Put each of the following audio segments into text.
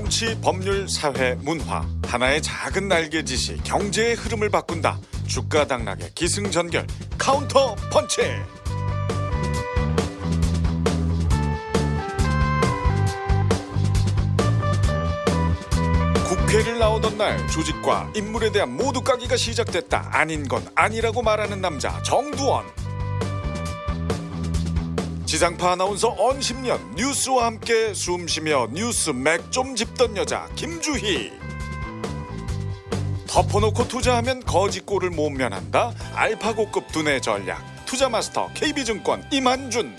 정치, 법률, 사회, 문화 하나의 작은 날개짓이 경제의 흐름을 바꾼다. 주가 당락의 기승전결 카운터 펀치. 국회를 나오던 날 조직과 인물에 대한 모두 까기가 시작됐다. 아닌 건 아니라고 말하는 남자 정두원. 지상파 아나운서 언 10년 뉴스와 함께 숨쉬며 뉴스 맥 좀 짚던 여자 김주희. 덮어놓고 투자하면 거지꼴을 못 면한다. 알파고급 두뇌 전략 투자마스터 KB증권 임한준.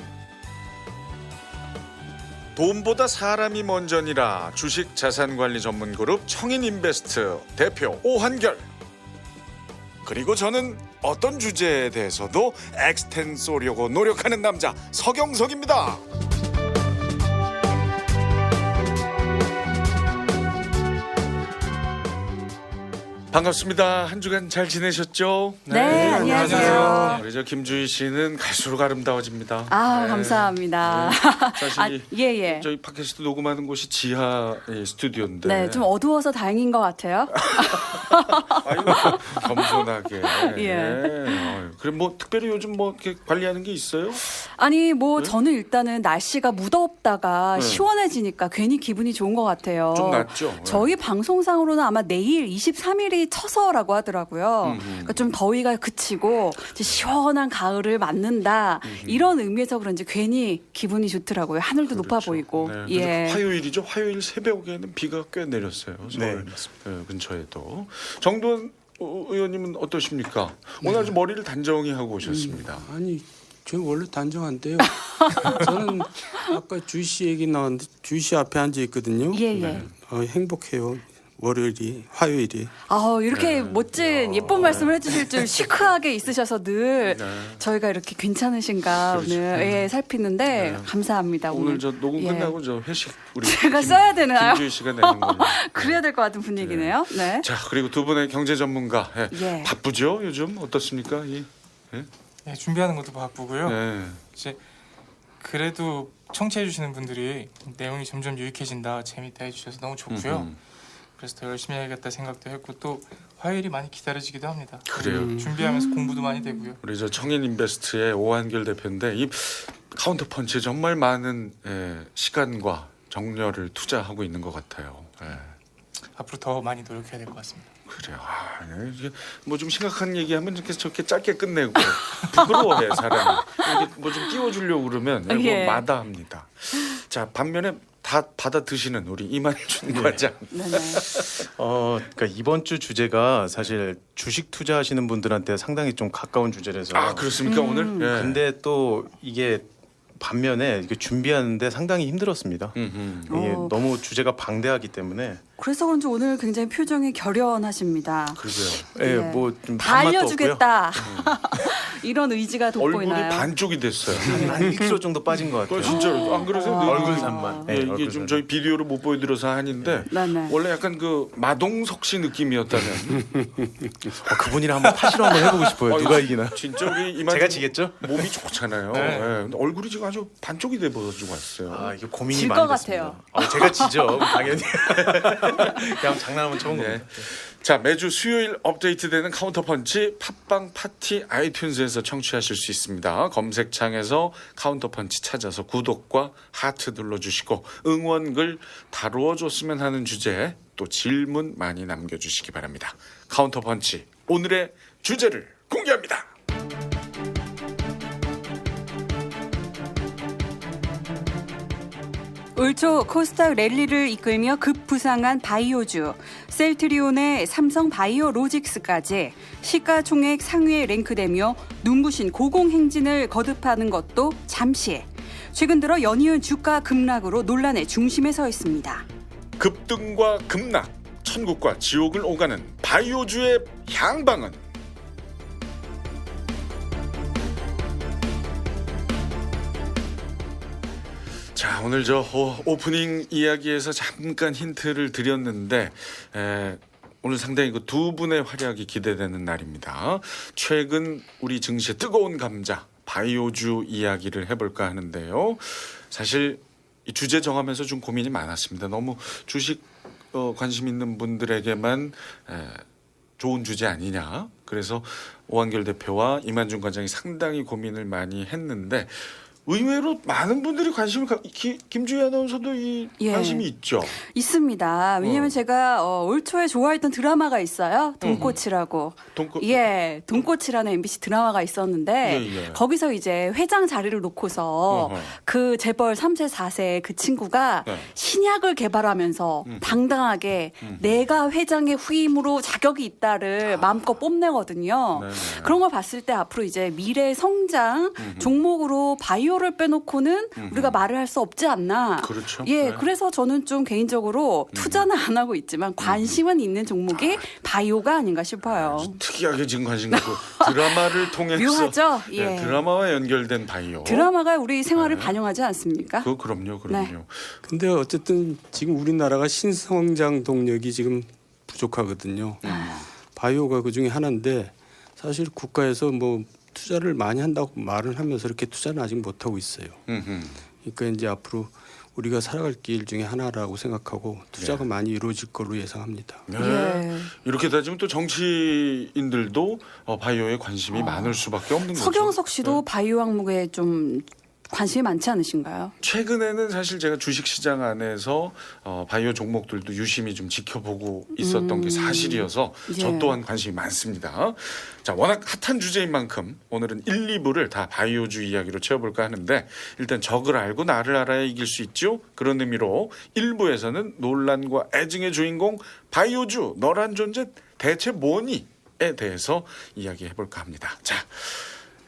돈보다 사람이 먼저니라 주식 자산관리 전문그룹 청인인베스트 대표 오한결. 그리고 저는 어떤 주제에 대해서도 엑스텐 쏘려고 노력하는 남자 서경석입니다. 반갑습니다. 한 주간 잘 지내셨죠? 네, 안녕하세요. 우리 저 김주희 씨는 갈수록 아름다워집니다. 아, 감사합니다. 사실 예. 저희 팟캐스트 녹음하는 곳이 지하 스튜디오인데. 네, 좀 어두워서 다행인 것 같아요. 아유, 겸손하게. 예. 그럼 뭐 특별히 요즘 뭐 이렇게 관리하는 게 있어요? 아니, 뭐 저는 일단은 날씨가 무덥다가 시원해지니까 괜히 기분이 좋은 것 같아요. 좀 낫죠? 저희 방송상으로는 아마 내일 23일이 처서라고 하더라고요. 그러니까 좀 더위가 그치고 이제 시원한 가을을 맞는다. 이런 의미에서 그런지 괜히 기분이 좋더라고요. 하늘도 높아 보이고. 네, 예. 화요일이죠. 화요일 새벽에는 비가 꽤 내렸어요. 서울 근처에도. 정두원 의원님은 어떠십니까? 오늘 아주 머리를 단정히 하고 오셨습니다. 아니, 저는 원래 단정한데요. 저는 아까 주희 씨 얘기 나왔는데 주희 씨 앞에 앉아 있거든요. 예. 행복해요. 월요일이, 화요일이. 이렇게 멋진 예쁜 말씀을 해주실 줄 시크하게 있으셔서 늘 저희가 이렇게 괜찮으신가 그렇죠. 오늘 살피는데 감사합니다. 오늘 저 녹음 예. 끝나고 저 회식 우리 제가 써야 되나요? 김주희 씨가 내는 걸로. 그래야 될 것 같은 분위기네요. 네. 자, 그리고 두 분의 경제 전문가. 예. 바쁘죠? 요즘 어떻습니까? 네, 준비하는 것도 바쁘고요. 네. 이제 그래도 청취해 주시는 분들이 내용이 점점 유익해진다, 재밌다 해주셔서 너무 좋고요. 그래서 더 열심히 해야겠다 생각도 했고 또 화요일이 많이 기다려지기도 합니다. 그래요. 준비하면서 공부도 많이 되고요. 우리 저 청인인베스트의 오한결 대표인데 이 카운터펀치에 정말 많은 시간과 정열을 투자하고 있는 것 같아요. 앞으로 더 많이 노력해야 될 것 같습니다. 그래요. 이게 뭐 좀 심각한 얘기하면 이렇게 저렇게 짧게 끝내고 부끄러워해 사람이. 이렇게 뭐 좀 띄워주려고 그러면 예. 뭐 마다합니다. 자, 반면에 다 받아 드시는 우리 임한준 과장. 네네. 그러니까 이번 주 주제가 사실 주식 투자하시는 분들한테 상당히 좀 가까운 주제라서. 아, 그렇습니까 오늘? 예. 근데 또 이게 반면에 이게 준비하는데 상당히 힘들었습니다. 이게 너무 주제가 방대하기 때문에. 그래서 그런지 오늘 굉장히 표정이 결연하십니다. 그러게요. 예, 예. 뭐좀 다 알려주겠다. 이런 의지가 얼굴이 돋보이나요? 반쪽이 됐어요. 한 1kg 정도 빠진 것 같아요. 진짜로 안 그러세요? 네, 얼굴 이게- 살만. 예, 네, 이게 얼굴 좀 살. 저희 비디오를 못 보여드려서 한인데 네네. 원래 약간 그 마동석 씨 느낌이었다면 그분이랑 한번 파시로 한번 해보고 싶어요. 누가 이기나? 진짜 우리 이만 제가 지겠죠? 몸이 좋잖아요. 네. 예, 근데 얼굴이 지금 아주 반쪽이 돼버려지고 왔어요. 아, 이게 고민이 질 많이 것 됐습니다. 제가 지죠, 당연히. 그냥 장난하면 좋은 네. 겁니다. 자, 매주 수요일 업데이트되는 카운터펀치 팟빵 파티 아이튠즈에서 청취하실 수 있습니다. 검색창에서 카운터펀치 찾아서 구독과 하트 눌러주시고 응원글 다루어줬으면 하는 주제에 또 질문 많이 남겨주시기 바랍니다. 카운터펀치 오늘의 주제를 공개합니다. 올 초 코스닥 랠리를 이끌며 급부상한 바이오주, 셀트리온의 삼성 바이오로직스까지 시가총액 상위에 랭크되며 눈부신 고공행진을 거듭하는 것도 잠시. 최근 들어 연이은 주가 급락으로 논란의 중심에 서 있습니다. 급등과 급락, 천국과 지옥을 오가는 바이오주의 향방은? 자, 오늘 저 오프닝 이야기에서 잠깐 힌트를 드렸는데 오늘 상당히 그 두 분의 활약이 기대되는 날입니다. 최근 우리 증시의 뜨거운 감자 바이오주 이야기를 해볼까 하는데요. 사실 이 주제 정하면서 좀 고민이 많았습니다. 너무 주식 관심 있는 분들에게만 좋은 주제 아니냐. 그래서 오한결 대표와 이만중 관장이 상당히 고민을 많이 했는데 의외로 많은 분들이 관심을 김주희 아나운서도 이 예. 관심이 있죠. 있습니다. 왜냐하면 제가 올 초에 좋아했던 드라마가 있어요. 돈꽃이라고. 예, 돈꽃이라는 MBC 드라마가 있었는데 예. 거기서 이제 회장 자리를 놓고서 어허. 그 재벌 3세 4세 그 친구가 네. 신약을 개발하면서 당당하게 내가 회장의 후임으로 자격이 있다를 마음껏 뽐내거든요. 네네. 그런 걸 봤을 때 앞으로 이제 미래 성장 종목으로 바이오를 빼놓고는 우리가 말을 할 수 없지 않나. 그렇죠. 예, 네. 그래서 저는 좀 개인적으로 투자는 안 하고 있지만 관심은 있는 종목이 바이오가 아닌가 싶어요. 특이하게 지금 관심 갖고 드라마를 통해서 묘하죠? 네, 예. 드라마와 연결된 바이오. 드라마가 우리 생활을 네. 반영하지 않습니까? 그럼요. 네. 근데 어쨌든 지금 우리나라가 신성장 동력이 지금 부족하거든요. 바이오가 그 중에 하나인데 사실 국가에서 뭐 투자를 많이 한다고 말을 하면서 이렇게 투자는 아직 못 하고 있어요. 그러니까 이제 앞으로 우리가 살아갈 길 중에 하나라고 생각하고 투자가 많이 이루어질 걸로 예상합니다. 네. 예. 이렇게 따지면 또 정치인들도 바이오에 관심이 많을 수밖에 없는 거죠. 서경석 씨도 바이오 항목에 좀 관심이 많지 않으신가요? 최근에는 사실 제가 주식시장 안에서 바이오 종목들도 유심히 좀 지켜보고 있었던 게 사실이어서 저 예. 또한 관심이 많습니다. 자, 워낙 핫한 주제인 만큼 오늘은 1, 2부를 다 바이오주 이야기로 채워볼까 하는데 일단 적을 알고 나를 알아야 이길 수 있죠. 그런 의미로 1부에서는 논란과 애증의 주인공 바이오주 너란 존재 대체 뭐니?에 대해서 이야기해볼까 합니다. 자,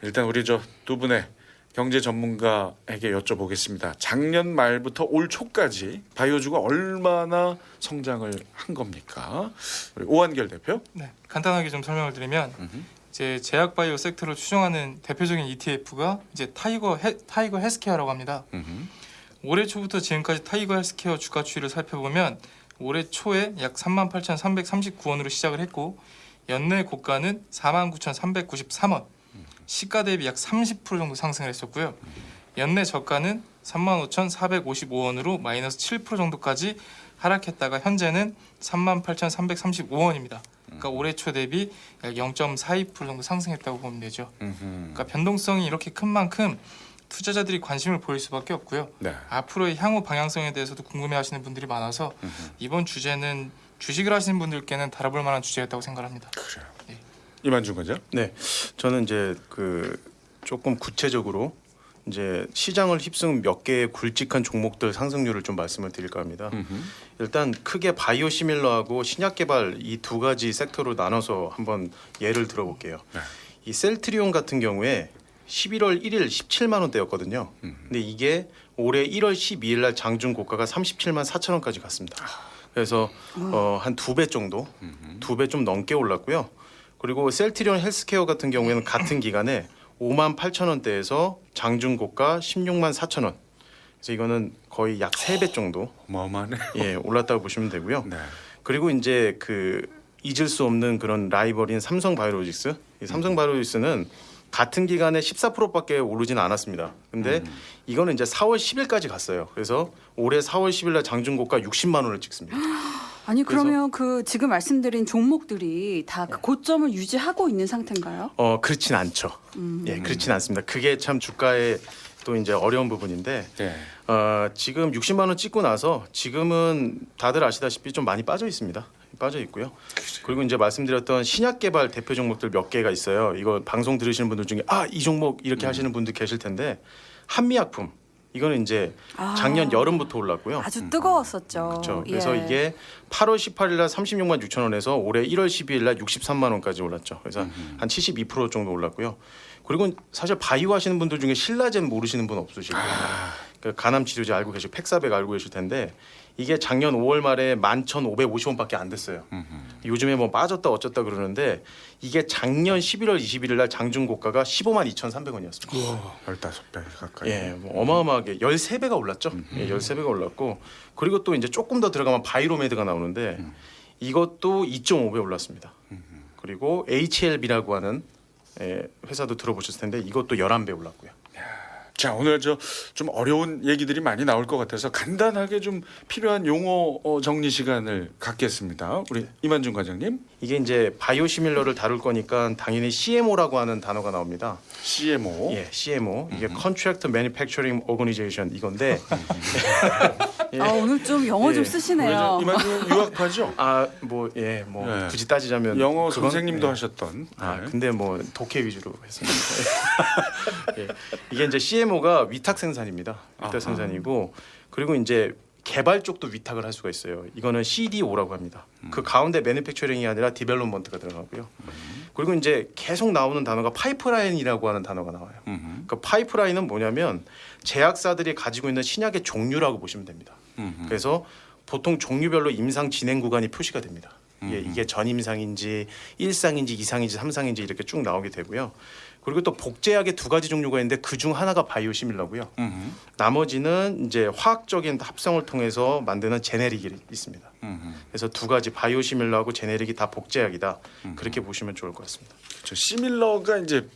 일단 우리 저 두 분의 경제 전문가에게 여쭤보겠습니다. 작년 말부터 올 초까지 바이오주가 얼마나 성장을 한 겁니까? 우리 오한결 대표. 네, 간단하게 좀 설명을 드리면 이제 제약 바이오 섹터를 추종하는 대표적인 ETF가 이제 타이거 헬스케어라고 합니다. 올해 초부터 지금까지 타이거 헬스케어 주가 추이를 살펴보면 올해 초에 약 38,339원으로 시작을 했고 연내 고가는 49,393원. 시가 대비 약 30% 정도 상승을 했었고요. 연내 저가는 35,455원으로 마이너스 7% 정도까지 하락했다가 현재는 38,335원입니다. 그러니까 올해 초 대비 약 0.42% 정도 상승했다고 보면 되죠. 그러니까 변동성이 이렇게 큰 만큼 투자자들이 관심을 보일 수밖에 없고요. 네. 앞으로의 향후 방향성에 대해서도 궁금해하시는 분들이 많아서 이번 주제는 주식을 하시는 분들께는 다뤄볼 만한 주제였다고 생각합니다. 그래요. 네. 이만중 관장. 네, 저는 이제 그 조금 구체적으로 이제 시장을 휩쓴 몇 개의 굵직한 종목들 상승률을 좀 말씀을 드릴까 합니다. 일단 크게 바이오 시밀러하고 신약 개발 이 두 가지 섹터로 나눠서 한번 예를 들어볼게요. 네. 이 셀트리온 같은 경우에 11월 1일 17만 원대였거든요. 근데 이게 올해 1월 12일 날 장중 고가가 37만 4천 원까지 갔습니다. 그래서 한 2배 정도, 2배 좀 넘게 올랐고요. 그리고 셀트리온 헬스케어 같은 경우에는 같은 기간에 5만 8천 원대에서 장중 고가 16만 4천 원. 그래서 이거는 거의 약 3배 정도 어마어마하네. 예, 올랐다고 보시면 되고요. 네. 그리고 이제 그 잊을 수 없는 그런 라이벌인 삼성바이오로직스. 이 삼성바이오로직스는 같은 기간에 14%밖에 오르지는 않았습니다. 근데 이거는 이제 4월 10일까지 갔어요. 그래서 올해 4월 10일 날 장중 고가 60만 원을 찍습니다. 아니 그러면 그 지금 말씀드린 종목들이 다 그 고점을 유지하고 있는 상태인가요? 그렇진 않죠. 예, 그렇진 않습니다. 그게 참 주가의 또 이제 어려운 부분인데 네. 지금 60만 원 찍고 나서 지금은 다들 아시다시피 좀 많이 빠져 있습니다. 빠져 있고요. 그리고 이제 말씀드렸던 신약 개발 대표 종목들 몇 개가 있어요. 이거 방송 들으시는 분들 중에 이 종목 이렇게 하시는 분들 계실 텐데 한미약품 이거는 이제 작년 여름부터 올랐고요. 아주 뜨거웠었죠. 그렇죠. 예. 그래서 이게 8월 18일 날 36만 6천 원에서 올해 1월 12일 날 63만 원까지 올랐죠. 그래서 한 72% 정도 올랐고요. 그리고 사실 바이오 하시는 분들 중에 신라젠 모르시는 분 없으실 거예요. 그러니까 간암 치료제 알고 계시고 팩사백 알고 계실 텐데 이게 작년 5월 말에 11,550원밖에 안 됐어요. 요즘에 뭐 빠졌다 어쩌다 그러는데 이게 작년 11월 21일 날 장중 고가가 15만 2,300원이었습니다. 우와, 15배 가까이. 예, 뭐 어마어마하게 13배가 올랐죠. 예, 13배가 올랐고 그리고 또 이제 조금 더 들어가면 바이로메드가 나오는데 이것도 2.5배 올랐습니다. 그리고 HLB라고 하는 회사도 들어보셨을 텐데 이것도 11배 올랐고요. 자, 오늘 저 좀 어려운 얘기들이 많이 나올 것 같아서 간단하게 좀 필요한 용어 정리 시간을 갖겠습니다. 우리 이만준 과장님. 이게 이제 바이오시밀러를 다룰 거니까 당연히 CMO라고 하는 단어가 나옵니다. CMO. 예, CMO. 이게 Contract Manufacturing Organization 이건데 오늘 좀 영어 좀 예. 쓰시네요. 이만준 유학파죠? 네. 네. 굳이 따지자면 영어 그건- 선생님도 예. 하셨던. 아, 네. 근데 뭐 독해 위주로 했습니다. 예. 이게 이제 CMO가 위탁 생산입니다. 위탁 아하. 생산이고 그리고 이제 개발 쪽도 위탁을 할 수가 있어요. 이거는 CDO라고 합니다. 그 가운데 매니팩처링이 아니라 디벨롭먼트가 들어가고요. 그리고 이제 계속 나오는 단어가 파이프라인이라고 하는 단어가 나와요. 그 파이프라인은 뭐냐면 제약사들이 가지고 있는 신약의 종류라고 보시면 됩니다. 그래서 보통 종류별로 임상 진행 구간이 표시가 됩니다. 이게 전임상인지 1상인지 2상인지 3상인지 이렇게 쭉 나오게 되고요. 그리고 또 복제약의 두 가지 종류가 있는데 그중 하나가 바이오시밀러고요. 나머지는 이제 화학적인 합성을 통해서 만드는 제네릭이 있습니다. 그래서 두 가지 바이오시밀러하고 제네릭이 다 복제약이다. 그렇게 보시면 좋을 것 같습니다. 그렇죠. 시밀러가 이제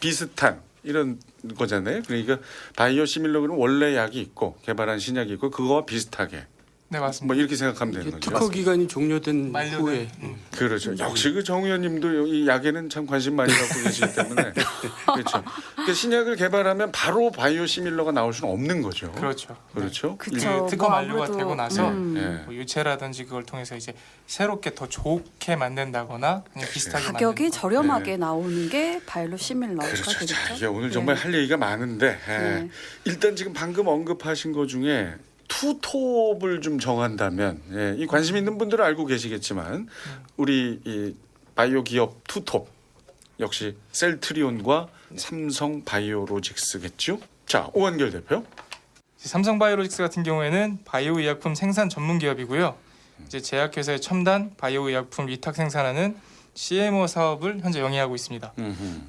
비슷한 이런 거잖아요. 그러니까 바이오 시밀러는 원래 약이 있고 개발한 신약이 있고 그거와 비슷하게 네, 맞습니다. 뭐 이렇게 생각하면 되는 이게 거죠. 특허 기간이 종료된 만료된, 후에 그렇죠. 역시 그 정 의원님도 이 약에는 참 관심 많이 갖고 계시기 때문에 그렇죠. 그러니까 신약을 개발하면 바로 바이오 시밀러가 나올 수는 없는 거죠. 그렇죠. 그렇죠. 그쵸. 특허 뭐 만료가 아무래도, 되고 나서 예. 뭐 유체라든지 그걸 통해서 이제 새롭게 더 좋게 만든다거나 그냥 비슷하게 가격이 만드는 거. 저렴하게 나오는 게 바이오 시밀러가 그렇죠. 자, 되겠죠. 이게 오늘 네. 정말 할 얘기가 많은데 네. 일단 지금 방금 언급하신 것 중에 투톱을 좀 정한다면 이 관심 있는 분들은 알고 계시겠지만 우리 이 바이오 기업 투톱 역시 셀트리온과 삼성 바이오로직스겠죠. 자, 오한결 대표. 삼성바이오로직스 같은 경우에는 바이오 의약품 생산 전문 기업이고요. 이제 제약회사의 첨단 바이오 의약품 위탁 생산하는 CMO 사업을 현재 영위하고 있습니다.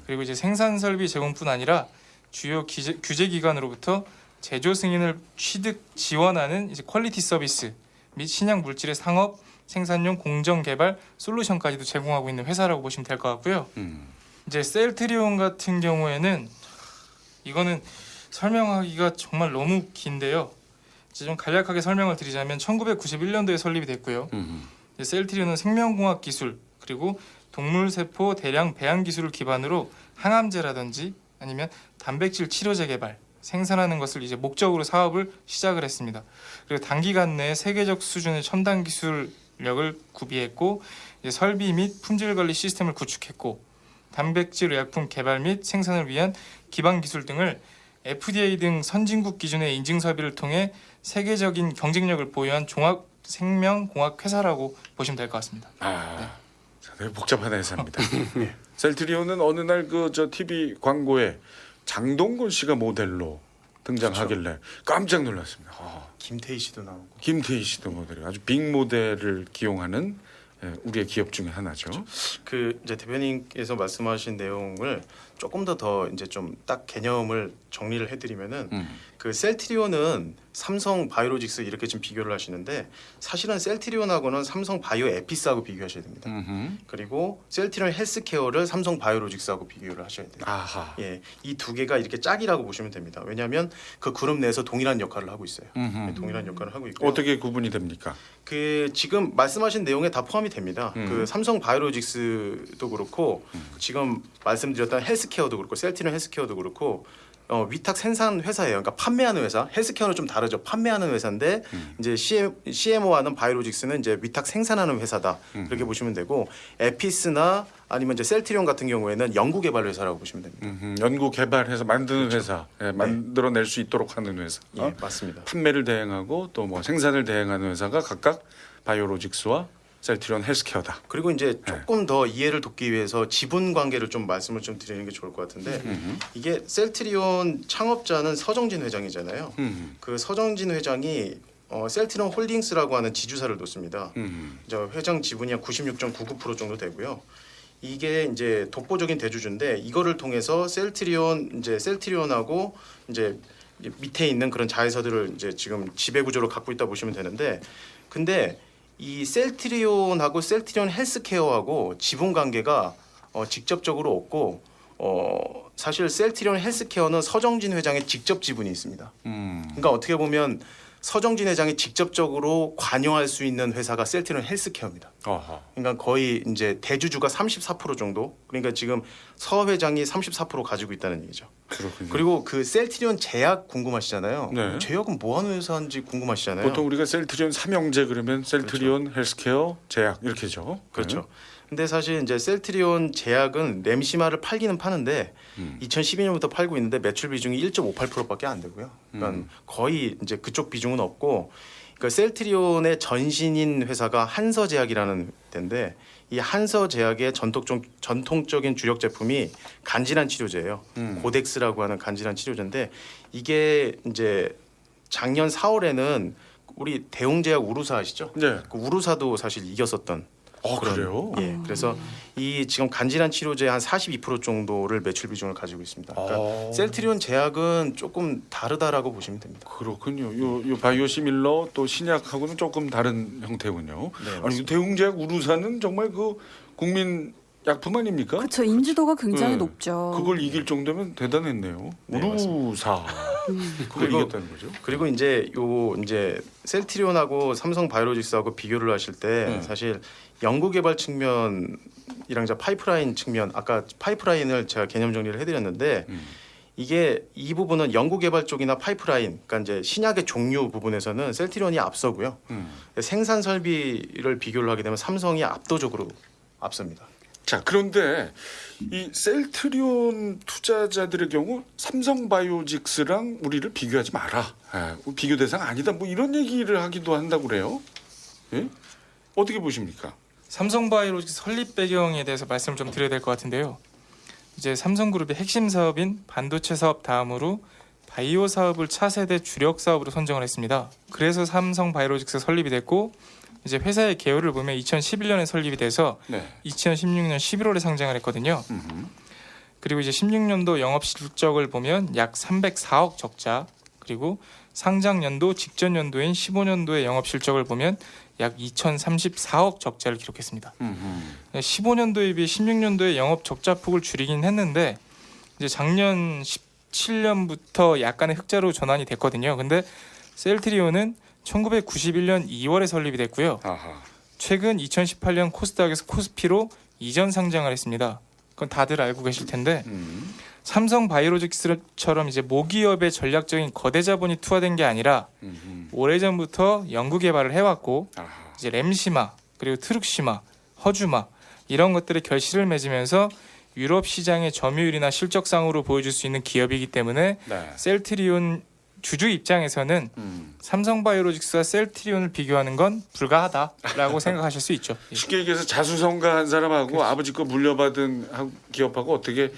그리고 이제 생산 설비 제공뿐 아니라 주요 규제 기관으로부터 제조 승인을 취득 지원하는 이제 퀄리티 서비스 및 신약 물질의 상업 생산용 공정 개발 솔루션까지도 제공하고 있는 회사라고 보시면 될 것 같고요. 이제 셀트리온 같은 경우에는 이거는 설명하기가 정말 너무 긴데요. 이제 좀 간략하게 설명을 드리자면 1991년도에 설립이 됐고요. 이제 셀트리온은 생명공학 기술 그리고 동물세포 대량 배양 기술을 기반으로 항암제라든지 아니면 단백질 치료제 개발 생산하는 것을 이제 목적으로 사업을 시작을 했습니다. 그리고 단기간 내에 세계적 수준의 첨단 기술력을 구비했고 이제 설비 및 품질 관리 시스템을 구축했고 단백질 의약품 개발 및 생산을 위한 기반 기술 등을 FDA 등 선진국 기준의 인증 설비를 통해 세계적인 경쟁력을 보유한 종합 생명공학 회사라고 보시면 될 것 같습니다. 되게 복잡한 회사입니다. 셀트리온은 어느 날 그 저 TV 광고에 장동건 씨가 모델로 등장하길래 깜짝 놀랐습니다. 김태희 씨도 나오고. 김태희 씨도 모델이 아주 빅 모델을 기용하는 우리의 기업 중에 하나죠. 그 이제 대표님께서 말씀하신 내용을 조금 더 이제 좀 딱 개념을 정리를 해드리면은 그 셀트리온은 삼성 바이오로직스 이렇게 좀 비교를 하시는데 사실은 셀트리온하고는 삼성 바이오 에피스하고 비교하셔야 됩니다. 그리고 셀트리온 헬스케어를 삼성 바이오로직스하고 비교를 하셔야 돼요. 아하. 예, 이 두 개가 이렇게 짝이라고 보시면 됩니다. 왜냐하면 그 그룹 내에서 동일한 역할을 하고 있어요. 네, 동일한 역할을 하고 있고. 어떻게 구분이 됩니까? 그 지금 말씀하신 내용에 다 포함이 됩니다. 그 삼성 바이오로직스도 그렇고 지금 말씀드렸던 헬스케어도 그렇고 셀트리온 헬스케어도 그렇고 위탁 생산 회사예요. 그러니까 판매하는 회사. 헬스케어는 좀 다르죠. 판매하는 회사인데 이제 CMO하는 바이오로직스는 이제 위탁 생산하는 회사다. 그렇게 보시면 되고 에피스나 아니면 이제 셀트리온 같은 경우에는 연구 개발 회사라고 보시면 됩니다. 연구 개발해서 만드는 회사, 만들어낼 수 있도록 하는 회사. 예, 맞습니다. 판매를 대행하고 또 뭐 생산을 대행하는 회사가 각각 바이오로직스와 셀트리온 헬스케어다. 그리고 이제 조금 더 이해를 돕기 위해서 지분 관계를 좀 말씀을 좀 드리는 게 좋을 것 같은데 이게 셀트리온 창업자는 서정진 회장이잖아요. 그 서정진 회장이 셀트리온 홀딩스라고 하는 지주사를 놓습니다. 저 회장 지분이 한 96.99% 정도 되고요. 이게 이제 독보적인 대주주인데 이거를 통해서 셀트리온하고 이제 밑에 있는 그런 자회사들을 이제 지금 지배 구조로 갖고 있다 보시면 되는데 근데 이 셀트리온하고 셀트리온 헬스케어하고 지분 관계가 직접적으로 없고 사실 셀트리온 헬스케어는 서정진 회장의 직접 지분이 있습니다. 그러니까 어떻게 보면 서정진 회장이 직접적으로 관여할 수 있는 회사가 셀트리온 헬스케어입니다. 아하. 그러니까 거의 이제 대주주가 34% 정도. 그러니까 지금 서 회장이 34% 가지고 있다는 얘기죠. 그렇군요. 그리고 그 셀트리온 제약 궁금하시잖아요. 네. 제약은 뭐 하는 회사인지 궁금하시잖아요. 보통 우리가 셀트리온 삼형제 그러면 셀트리온 헬스케어 제약 이렇게죠. 그렇죠. 근데 사실 이제 셀트리온 제약은 램시마를 팔기는 파는데 2012년부터 팔고 있는데 매출 비중이 1.58%밖에 안 되고요. 그러니까 거의 이제 그쪽 비중은 없고, 그러니까 셀트리온의 전신인 회사가 한서제약이라는 데인데 이 한서제약의 전통적인 주력 제품이 간질환 치료제예요. 고덱스라고 하는 간질환 치료제인데 이게 이제 작년 4월에는 우리 대웅제약 우루사 아시죠? 네. 그 우루사도 사실 이겼었던. 그래요? 예, 그래서 이 지금 간질환 치료제 한 42% 정도를 매출 비중을 가지고 있습니다. 그러니까 셀트리온 제약은 조금 다르다라고 보시면 됩니다. 그렇군요. 요 바이오시밀러 또 신약하고는 조금 다른 형태군요. 네, 아니 대웅제약 우루사는 정말 그 국민 약품 아닙니까? 그렇죠. 인지도가 굉장히 네. 높죠. 그걸 이길 정도면 대단했네요. 네, 우루사. 그걸 그리고- 이겼다는 거죠? 그리고 이제 셀트리온하고 삼성 바이오로직스하고 비교를 하실 때 사실 연구개발 측면이랑 이제 파이프라인 측면, 아까 파이프라인을 제가 개념 정리를 해드렸는데 이게 이 부분은 연구개발 쪽이나 파이프라인, 그러니까 이제 신약의 종류 부분에서는 셀트리온이 앞서고요. 생산 설비를 비교를 하게 되면 삼성이 압도적으로 앞섭니다. 자, 그런데 이 셀트리온 투자자들의 경우 삼성바이오직스랑 우리를 비교하지 마라. 비교 대상 아니다. 뭐 이런 얘기를 하기도 한다고 그래요. 예? 어떻게 보십니까? 삼성바이오로직스 설립 배경에 대해서 말씀을 좀 드려야 될 것 같은데요. 이제 삼성그룹의 핵심 사업인 반도체 사업 다음으로 바이오 사업을 차세대 주력 사업으로 선정을 했습니다. 그래서 삼성바이오로직스 설립이 됐고, 이제 회사의 개요를 보면 2011년에 설립이 돼서 네. 2016년 11월에 상장을 했거든요. 그리고 이제 16년도 영업 실적을 보면 약 304억 적자, 그리고 상장 연도 직전 연도인 15년도의 영업 실적을 보면 약 2,034억 적자를 기록했습니다. 15년도에 비해 16년도에 영업 적자 폭을 줄이긴 했는데 이제 작년 17년부터 약간의 흑자로 전환이 됐거든요. 근데 셀트리온은 1991년 2월에 설립이 됐고요. 아하. 최근 2018년 코스닥에서 코스피로 이전 상장을 했습니다. 그건 다들 알고 계실 텐데 삼성 바이오로직스처럼 이제 모기업의 전략적인 거대 자본이 투하된 게 아니라 오래전부터 연구 개발을 해왔고 아하. 이제 램시마 그리고 트룩시마, 허주마 이런 것들의 결실을 맺으면서 유럽 시장의 점유율이나 실적상으로 보여줄 수 있는 기업이기 때문에 네. 셀트리온 주주 입장에서는 삼성바이오로직스와 셀트리온을 비교하는 건 불가하다라고 생각하실 수 있죠. 예. 쉽게 얘기해서 자수성가한 사람하고 아버지 거 물려받은 기업하고 어떻게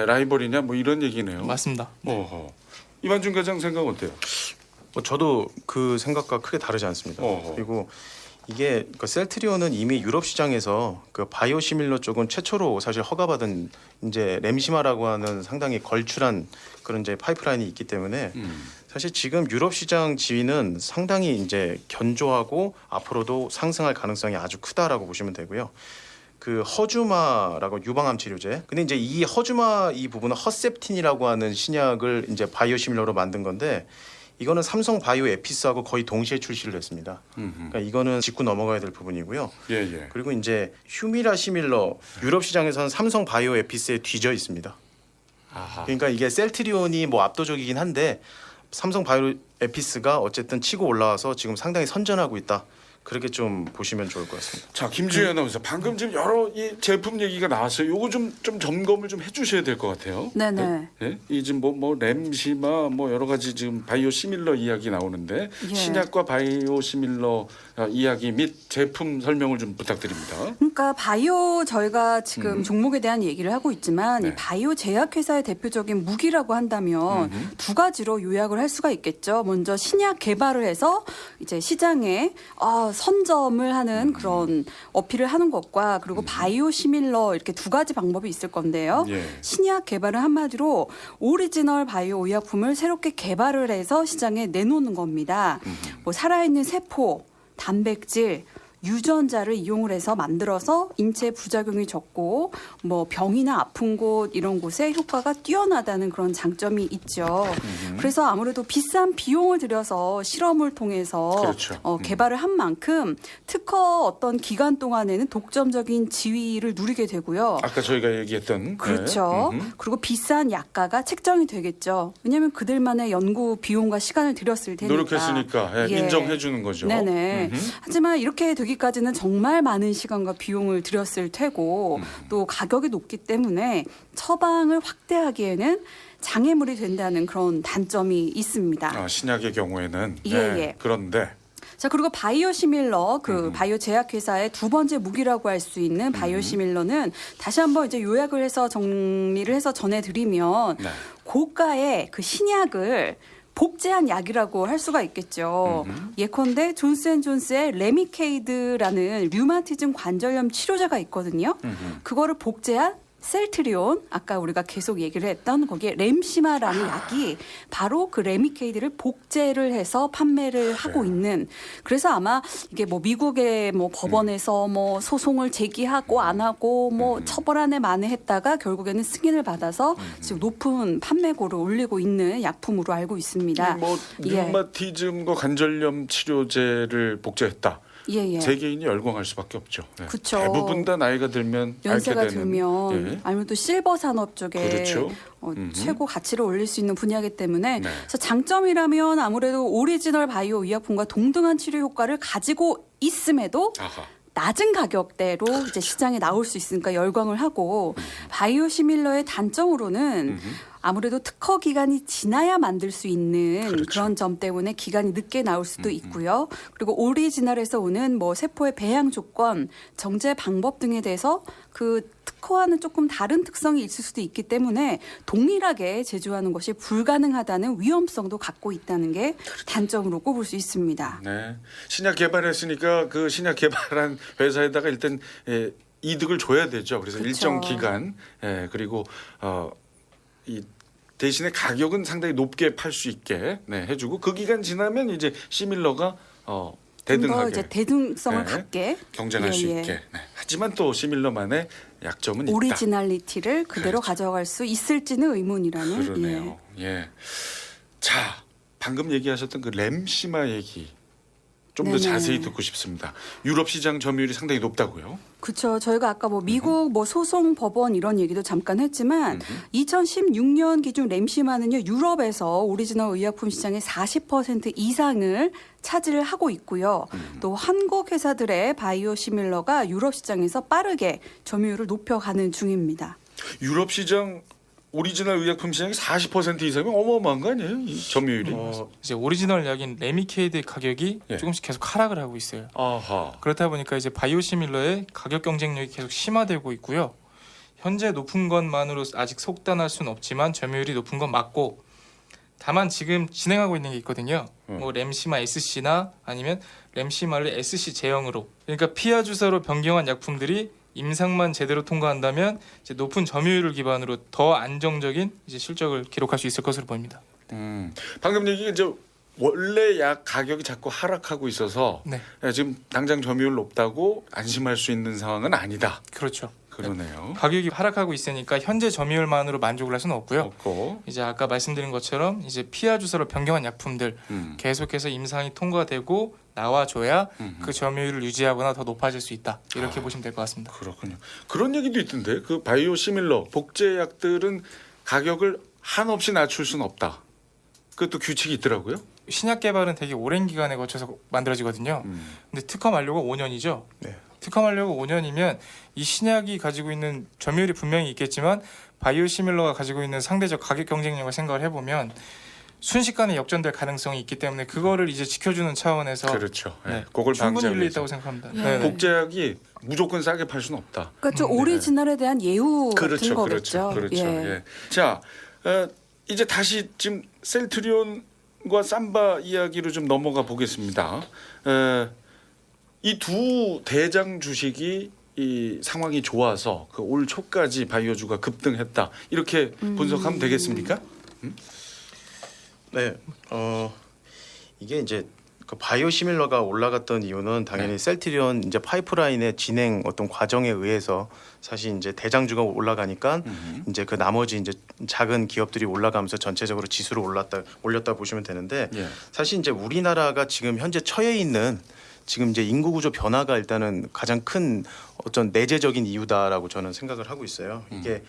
라이벌이냐 뭐 이런 얘기네요. 맞습니다. 어허. 이만준 과장 생각 어때요? 저도 그 생각과 크게 다르지 않습니다. 어허. 그리고 이게 그 셀트리온은 이미 유럽 시장에서 그 바이오시밀러 쪽은 최초로 사실 허가받은 이제 램시마라고 하는 상당히 걸출한 그런 이제 파이프라인이 있기 때문에 사실 지금 유럽 시장 지위는 상당히 이제 견조하고 앞으로도 상승할 가능성이 아주 크다라고 보시면 되고요. 그 허주마라고 유방암 치료제. 근데 이제 이 허주마 이 부분은 허셉틴이라고 하는 신약을 이제 바이오시밀러로 만든 건데 이거는 삼성 바이오 에피스하고 거의 동시에 출시를 했습니다. 그러니까 이거는 짚고 넘어가야 될 부분이고요. 예. 그리고 이제 휴미라 시밀러 유럽 시장에서는 삼성 바이오 에피스에 뒤져 있습니다. 아하. 그러니까 이게 셀트리온이 뭐 압도적이긴 한데 삼성 바이오 에피스가 어쨌든 치고 올라와서 지금 상당히 선전하고 있다. 그렇게 좀 보시면 좋을 것 같습니다. 자, 김주희 아나운서 방금 지금 여러 이 제품 얘기가 나왔어요. 요거 좀 점검을 좀 해주셔야 될 것 같아요. 네네. 예? 이 지금 뭐 램시마 뭐 여러 가지 지금 바이오 시밀러 이야기 나오는데 예. 신약과 바이오 시밀러 이야기 및 제품 설명을 좀 부탁드립니다. 그러니까 바이오 저희가 지금 종목에 대한 얘기를 하고 있지만 네. 이 바이오 제약회사의 대표적인 무기라고 한다면 두 가지로 요약을 할 수가 있겠죠. 먼저 신약 개발을 해서 이제 시장에 선점을 하는 그런 어필을 하는 것과 그리고 바이오 시밀러 이렇게 두 가지 방법이 있을 건데요. 예. 신약 개발은 한마디로 오리지널 바이오 의약품을 새롭게 개발을 해서 시장에 내놓는 겁니다. 뭐 살아있는 세포, 단백질, 유전자를 이용을 해서 만들어서 인체 부작용이 적고 뭐 병이나 아픈 곳 이런 곳에 효과가 뛰어나다는 그런 장점이 있죠. 그래서 아무래도 비싼 비용을 들여서 실험을 통해서 그렇죠. 개발을 한 만큼 특허 어떤 기간 동안에는 독점적인 지위를 누리게 되고요. 아까 저희가 얘기했던 그렇죠. 네. 그리고 비싼 약가가 책정이 되겠죠. 왜냐하면 그들만의 연구 비용과 시간을 들였을 테니까. 노력했으니까 예. 인정해 주는 거죠. 네네. 하지만 이렇게 되기까지는 정말 많은 시간과 비용을 들였을 테고 또 가격이 높기 때문에 처방을 확대하기에는 장애물이 된다는 그런 단점이 있습니다. 신약의 경우에는 예, 예. 그런데 자, 그리고 바이오시밀러, 그 바이오 제약회사의 두 번째 무기라고 할 수 있는 바이오시밀러는 다시 한번 이제 요약을 해서 정리를 해서 전해드리면 네. 고가의 그 신약을 복제한 약이라고 할 수가 있겠죠. 예컨대 존스앤존스의 레미케이드라는 류마티즘 관절염 치료제가 있거든요. 그거를 복제한 셀트리온, 아까 우리가 계속 얘기를 했던 거기에 램시마라는 약이 바로 그 레미케이드를 복제를 해서 판매를 하고 있는. 그래서 아마 이게 뭐 미국의 뭐 법원에서 뭐 소송을 제기하고 안 하고 뭐 처벌안에 만회했다가 결국에는 승인을 받아서 지금 높은 판매고를 올리고 있는 약품으로 알고 있습니다. 뭐 예. 류마티즘과 관절염 치료제를 복제했다. 예, 예. 세계인이 열광할 수밖에 없죠. 예. 그쵸. 대부분 다 나이가 들면 연세가 앓게 되는, 들면 예. 아니면 또 실버 산업 쪽에 그렇죠. 최고 가치를 올릴 수 있는 분야이기 때문에 네. 그래서 장점이라면 아무래도 오리지널 바이오 의약품과 동등한 치료 효과를 가지고 있음에도 아하. 낮은 가격대로 이제 시장에 나올 수 있으니까 열광을 하고 바이오시밀러의 단점으로는 아무래도 특허 기간이 지나야 만들 수 있는 그렇죠. 그런 점 때문에 기간이 늦게 나올 수도 있고요. 그리고 오리지널에서 오는 뭐 세포의 배양 조건, 정제 방법 등에 대해서 그 특허와는 조금 다른 특성이 있을 수도 있기 때문에 동일하게 제조하는 것이 불가능하다는 위험성도 갖고 있다는 게 단점으로 꼽을 수 있습니다. 네. 신약 개발했으니까 그 신약 개발한 회사에다가 일단 이득을 줘야 되죠. 그래서 그쵸. 일정 기간 그리고 이 대신에 가격은 상당히 높게 팔 수 있게 해주고 그 기간 지나면 이제 시밀러가 좀 더 대등하게 이제 대등성을 네. 갖게 경쟁할 수 예, 예. 있게. 네. 하지만 또 시밀러만의 약점은 있다. 오리지널리티를 그대로 그렇죠. 가져갈 수 있을지는 의문이라는. 그러네요. 예. 자, 방금 얘기하셨던 그 램시마 얘기 좀 더 네네. 자세히 듣고 싶습니다. 유럽 시장 점유율이 상당히 높다고요? 그렇죠. 저희가 아까 뭐 미국 뭐 소송 법원 이런 얘기도 잠깐 했지만 2016년 기준 램시마는요 유럽에서 오리지널 의약품 시장의 40% 이상을 차지를 하고 있고요. 또 한국 회사들의 바이오시밀러가 유럽 시장에서 빠르게 점유율을 높여가는 중입니다. 유럽 시장 오리지널 의약품 시장이 40% 이상이면 어마어마한 거 아니에요? 이 점유율이? 이제 오리지널 약인 레미케이드 가격이 예. 조금씩 계속 하락을 하고 있어요. 아하. 그렇다 보니까 이제 바이오시밀러의 가격 경쟁력이 계속 심화되고 있고요. 현재 높은 것만으로 아직 속단할 수는 없지만 점유율이 높은 건 맞고 다만 지금 진행하고 있는 게 있거든요. 뭐 램시마 SC나 아니면 램시마를 SC 제형으로 그러니까 피하 주사로 변경한 약품들이 임상만 제대로 통과한다면 이제 높은 점유율을 기반으로 더 안정적인 이제 실적을 기록할 수 있을 것으로 보입니다. 방금 얘기가 이제 원래 약 가격이 자꾸 하락하고 있어서 네, 지금 당장 점유율 높다고 안심할 수 있는 상황은 아니다. 그렇죠. 그러네요. 가격이 하락하고 있으니까 현재 점유율만으로 만족을 할 수는 없고요. 없고. 이제 아까 말씀드린 것처럼 이제 피하 주사로 변경한 약품들 계속해서 임상이 통과되고 나와줘야 그 점유율을 유지하거나 더 높아질 수 있다. 이렇게 보시면 될 것 같습니다. 그렇군요. 그런 얘기도 있던데 그 바이오 시밀러 복제약들은 가격을 한없이 낮출 수는 없다. 그것도 규칙이 있더라고요. 신약 개발은 되게 오랜 기간에 거쳐서 만들어지거든요. 근데 특허 만료가 5년이죠. 네. 특허 만료가 5년이면 이 신약이 가지고 있는 점유율이 분명히 있겠지만 바이오시밀러가 가지고 있는 상대적 가격 경쟁력을 생각을 해보면 순식간에 역전될 가능성이 있기 때문에 그거를 이제 지켜주는 차원에서 그렇죠. 예. 네, 그걸 충분히 방지하기 일리 위해서. 있다고 생각합니다. 네. 네. 복제약이 무조건 싸게 팔 수는 없다. 그러니까 좀 오리지널에 대한 예우 같은 그렇죠, 거겠죠. 그렇죠. 예. 예. 자, 이제 다시 지금 셀트리온과 삼바 이야기로 좀 넘어가 보겠습니다. 이 두 대장 주식이 이 상황이 좋아서 그 올 초까지 바이오주가 급등했다. 이렇게 분석하면 되겠습니까? 네. 이게 이제 그 바이오시밀러가 올라갔던 이유는 당연히 셀트리온 이제 파이프라인의 진행 어떤 과정에 의해서 사실 이제 대장주가 올라가니까 이제 그 나머지 이제 작은 기업들이 올라가면서 전체적으로 지수를 올렸다 보시면 되는데 예. 사실 이제 우리나라가 지금 현재 처해 있는 지금 이제 인구 구조 변화가 일단은 가장 큰 어떤 내재적인 이유다라고 저는 생각을 하고 있어요. 이게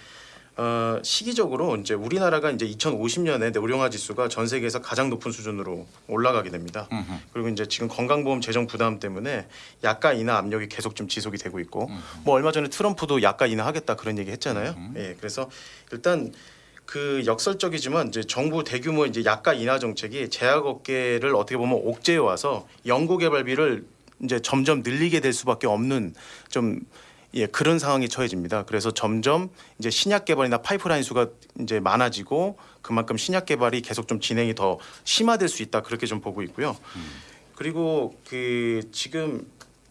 시기적으로 이제 우리나라가 이제 2050년에 노령화 지수가 전 세계에서 가장 높은 수준으로 올라가게 됩니다. 그리고 이제 지금 건강보험 재정 부담 때문에 약가 인하 압력이 계속 좀 지속이 되고 있고 뭐 얼마 전에 트럼프도 약가 인하하겠다 그런 얘기 했잖아요. 예, 그래서 일단 그 역설적이지만 이제 정부 대규모 이제 약가 인하 정책이 제약업계를 어떻게 보면 옥죄해 와서 연구개발비를 이제 점점 늘리게 될 수밖에 없는 좀 그런 상황이 처해집니다. 그래서 점점 이제 신약 개발이나 파이프라인 수가 이제 많아지고 그만큼 신약 개발이 계속 좀 진행이 더 심화될 수 있다 그렇게 좀 보고 있고요. 그리고 그 지금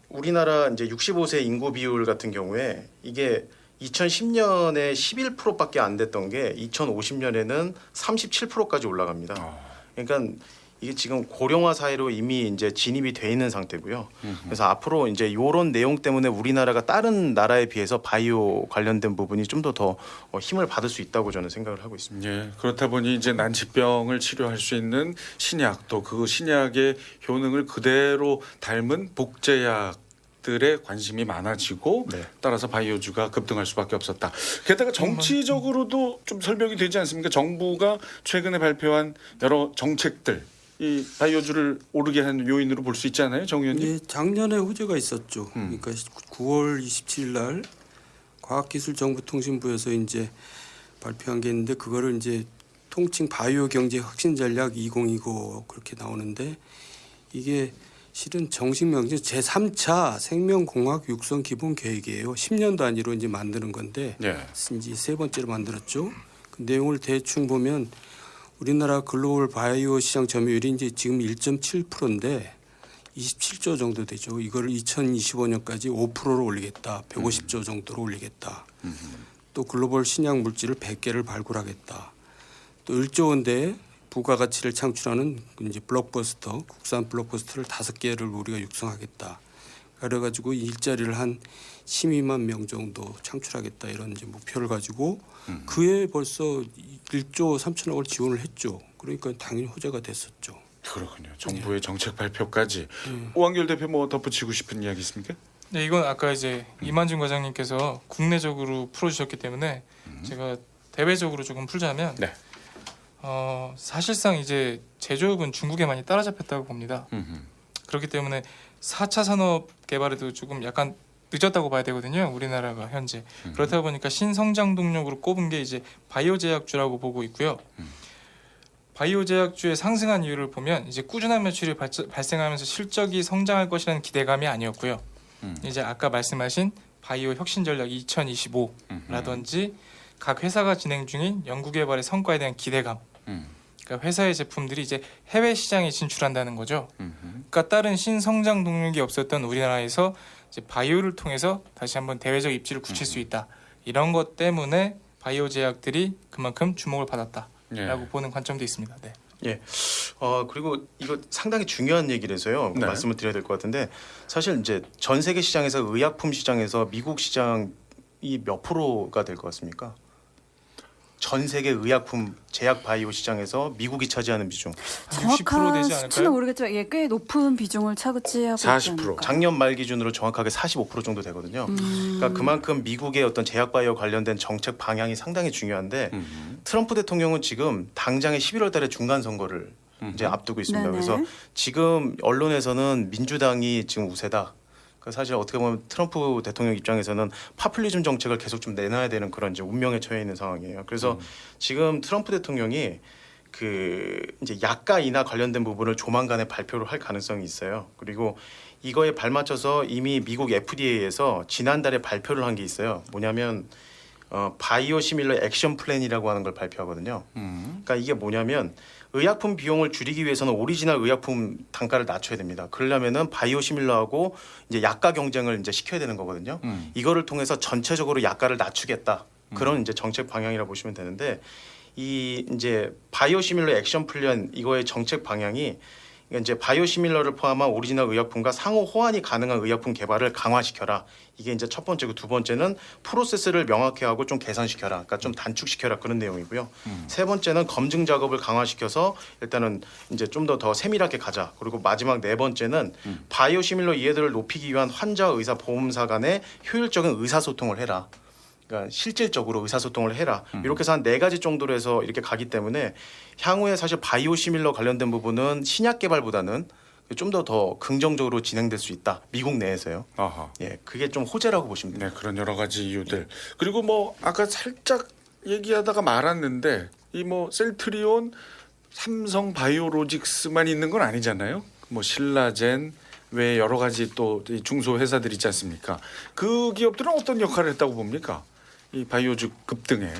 우리나라 이제 65세 인구 비율 같은 경우에 이게 2010년에 11%밖에 안 됐던 게 2050년에는 37%까지 올라갑니다. 그러니까 이게 지금 고령화 사회로 이미 이제 진입이 돼 있는 상태고요. 그래서 앞으로 이제 이런 내용 때문에 우리나라가 다른 나라에 비해서 바이오 관련된 부분이 좀 더 힘을 받을 수 있다고 저는 생각을 하고 있습니다. 예, 그렇다 보니 이제 난치병을 치료할 수 있는 신약 또 그 신약의 효능을 그대로 닮은 복제약들의 관심이 많아지고 네. 따라서 바이오주가 급등할 수밖에 없었다. 게다가 정치적으로도 좀 설명이 되지 않습니까? 정부가 최근에 발표한 여러 정책들 이 바이오주를 오르게 하는 요인으로 볼 수 있지 않아요, 정 의원님? 예, 작년에 호재가 있었죠. 그러니까 9월 27일 날 과학기술정보통신부에서 이제 발표한 게 있는데 그거를 이제 통칭 바이오 경제 혁신 전략 2025 그렇게 나오는데 이게 실은 정식 명칭 제3차 생명공학 육성 기본 계획이에요. 10년 단위로 이제 만드는 건데 예. 이제 세 번째로 만들었죠. 그 내용을 대충 보면 우리나라 글로벌 바이오 시장 점유율이 이제 지금 1.7%인데 27조 정도 되죠. 이거를 2025년까지 5%로 올리겠다. 150조 정도로 올리겠다. 또 글로벌 신약 물질을 100개를 발굴하겠다. 또 1조 원대의 부가가치를 창출하는 이제 블록버스터, 국산 블록버스터를 5개를 우리가 육성하겠다. 그래가지고 일자리를 한 12만 명 정도 창출하겠다 이런 이제 목표를 가지고 그해 벌써 1조 3천억을 지원을 했죠. 그러니까 당연히 호재가 됐었죠. 그렇군요. 정부의 정책 발표까지. 오한결 대표 뭐 덧붙이고 싶은 이야기 있습니까? 네, 이건 아까 이제 이만준 과장님께서 국내적으로 풀어주셨기 때문에 제가 대외적으로 조금 풀자면 네. 사실상 이제 제조업은 중국에 많이 따라잡혔다고 봅니다. 그렇기 때문에 4차 산업 개발에도 조금 약간 늦었다고 봐야 되거든요. 우리나라가 현재. 그렇다 보니까 신성장 동력으로 꼽은 게 이제 바이오 제약주라고 보고 있고요. 바이오 제약주의 상승한 이유를 보면 이제 꾸준한 매출이 발생하면서 실적이 성장할 것이라는 기대감이 아니었고요. 이제 아까 말씀하신 바이오 혁신 전략 2025라든지 각 회사가 진행 중인 연구개발의 성과에 대한 기대감. 그러니까 회사의 제품들이 이제 해외 시장에 진출한다는 거죠. 그러니까 다른 신성장 동력이 없었던 우리나라에서 이제 바이오를 통해서 다시 한번 대외적 입지를 굳힐 수 있다. 이런 것 때문에 바이오 제약들이 그만큼 주목을 받았다라고 보는 관점도 있습니다. 네. 예. 그리고 이거 상당히 중요한 얘기를 해서요. 네. 말씀을 드려야 될 것 같은데 사실 이제 전 세계 시장에서 의약품 시장에서 미국 시장이 몇 프로가 될 것 같습니까? 전 세계 의약품 제약 바이오 시장에서 미국이 차지하는 비중. 한 60% 정확한 되지 수치는 않을까요? 모르겠지만 예, 꽤 높은 비중을 차지하고 40%. 작년 말 기준으로 정확하게 45% 정도 되거든요. 그러니까 그만큼 미국의 어떤 제약 바이오 관련된 정책 방향이 상당히 중요한데 트럼프 대통령은 지금 당장에 11월 달에 중간 선거를 이제 앞두고 있습니다. 네네. 그래서 지금 언론에서는 민주당이 지금 우세다. 그러니까 사실 어떻게 보면 트럼프 대통령 입장에서는 파퓰리즘 정책을 계속 좀 내놔야 되는 그런 이제 운명에 처해 있는 상황이에요. 그래서 지금 트럼프 대통령이 그 이제 약가 인하 관련된 부분을 조만간에 발표를 할 가능성이 있어요. 그리고 이거에 발맞춰서 이미 미국 FDA에서 지난달에 발표를 한 게 있어요. 뭐냐면 바이오 시밀러 액션 플랜이라고 하는 걸 발표하거든요. 그러니까 이게 뭐냐면 의약품 비용을 줄이기 위해서는 오리지널 의약품 단가를 낮춰야 됩니다. 그러려면은 바이오 시밀러하고 이제 약가 경쟁을 이제 시켜야 되는 거거든요. 이거를 통해서 전체적으로 약가를 낮추겠다. 그런 이제 정책 방향이라고 보시면 되는데 이 이제 바이오 시밀러 액션 플랜 이거의 정책 방향이 그러니까 이제 바이오시밀러를 포함한 오리지널 의약품과 상호 호환이 가능한 의약품 개발을 강화시켜라. 이게 이제 첫 번째고, 두 번째는 프로세스를 명확히 하고 좀 개선시켜라. 그러니까 좀 단축시켜라, 그런 내용이고요. 세 번째는 검증 작업을 강화시켜서 일단은 이제 좀 더 세밀하게 가자. 그리고 마지막 네 번째는 바이오시밀러 이해도를 높이기 위한 환자, 의사, 보험사 간의 효율적인 의사소통을 해라. 그러니까 실질적으로 의사소통을 해라. 이렇게 해서 한 네 가지 정도로 해서 이렇게 가기 때문에 향후에 사실 바이오시밀러 관련된 부분은 신약 개발보다는 좀 더 긍정적으로 진행될 수 있다. 미국 내에서요. 아하. 예, 그게 좀 호재라고 보시면 돼요. 네, 그런 여러 가지 이유들. 그리고 뭐 아까 살짝 얘기하다가 말았는데 이 뭐 셀트리온, 삼성 바이오로직스만 있는 건 아니잖아요. 뭐 신라젠 외에 여러 가지 또 중소 회사들 있지 않습니까? 그 기업들은 어떤 역할을 했다고 봅니까? 이 바이오주 급등에.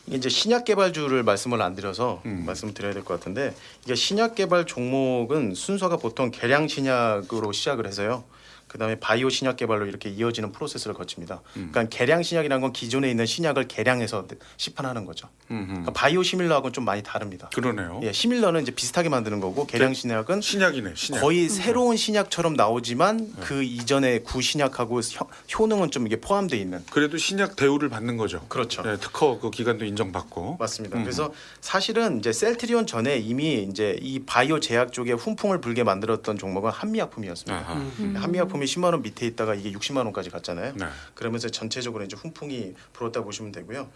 이게 이제 신약 개발주를 말씀을 안 드려서 말씀을 드려야 될 것 같은데, 이게 신약 개발 종목은 순서가 보통 개량 신약으로 시작을 해서요. 그다음에 바이오 신약 개발로 이렇게 이어지는 프로세스를 거칩니다. 그러니까 개량 신약이라는 건 기존에 있는 신약을 개량해서 시판하는 거죠. 그러니까 바이오 시밀러하고는 좀 많이 다릅니다. 그러네요. 예, 시밀러는 이제 비슷하게 만드는 거고, 개량 신약은 신약이네, 신약. 거의 새로운 신약처럼 나오지만 그 이전의 구 신약하고 효능은 좀 이게 포함되어 있는. 그래도 신약 대우를 받는 거죠. 그렇죠. 네, 특허 그 기간도 인정받고. 맞습니다. 그래서 사실은 이제 셀트리온 전에 이미 이제 이 바이오 제약 쪽에 훈풍을 불게 만들었던 종목은 한미약품이었습니다. 아하. 한미약품이 10만 원 밑에 있다가 이게 60만 원까지 갔잖아요. 네. 그러면서 전체적으로 이제 훈풍이 불었다 보시면 되고요.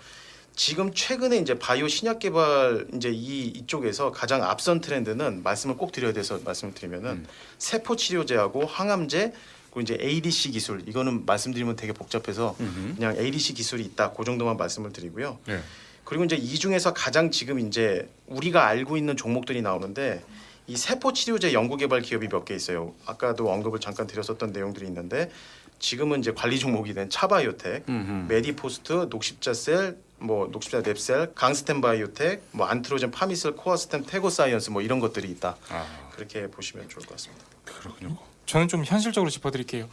지금 최근에 이제 바이오 신약 개발 이제 이쪽에서 가장 앞선 트렌드는 말씀을 꼭 드려야 돼서 말씀을 드리면은 세포 치료제하고 항암제, 그리고 이제 ADC 기술, 이거는 말씀드리면 되게 복잡해서 그냥 ADC 기술이 있다, 그 정도만 말씀을 드리고요. 네. 그리고 이제 이 중에서 가장 지금 이제 우리가 알고 있는 종목들이 나오는데, 이 세포 치료제 연구 개발 기업이 몇 개 있어요. 아까도 언급을 잠깐 드렸었던 내용들이 있는데, 지금은 이제 관리 종목이 된 차바이오텍, 메디포스트, 녹십자셀, 뭐 녹십자 랩셀, 강스템 바이오텍, 뭐 안트로젠 파미슬, 코어스템, 테고사이언스, 뭐 이런 것들이 있다. 아, 그렇게 보시면 좋을 것 같습니다. 그렇군요. 저는 좀 현실적으로 짚어드릴게요.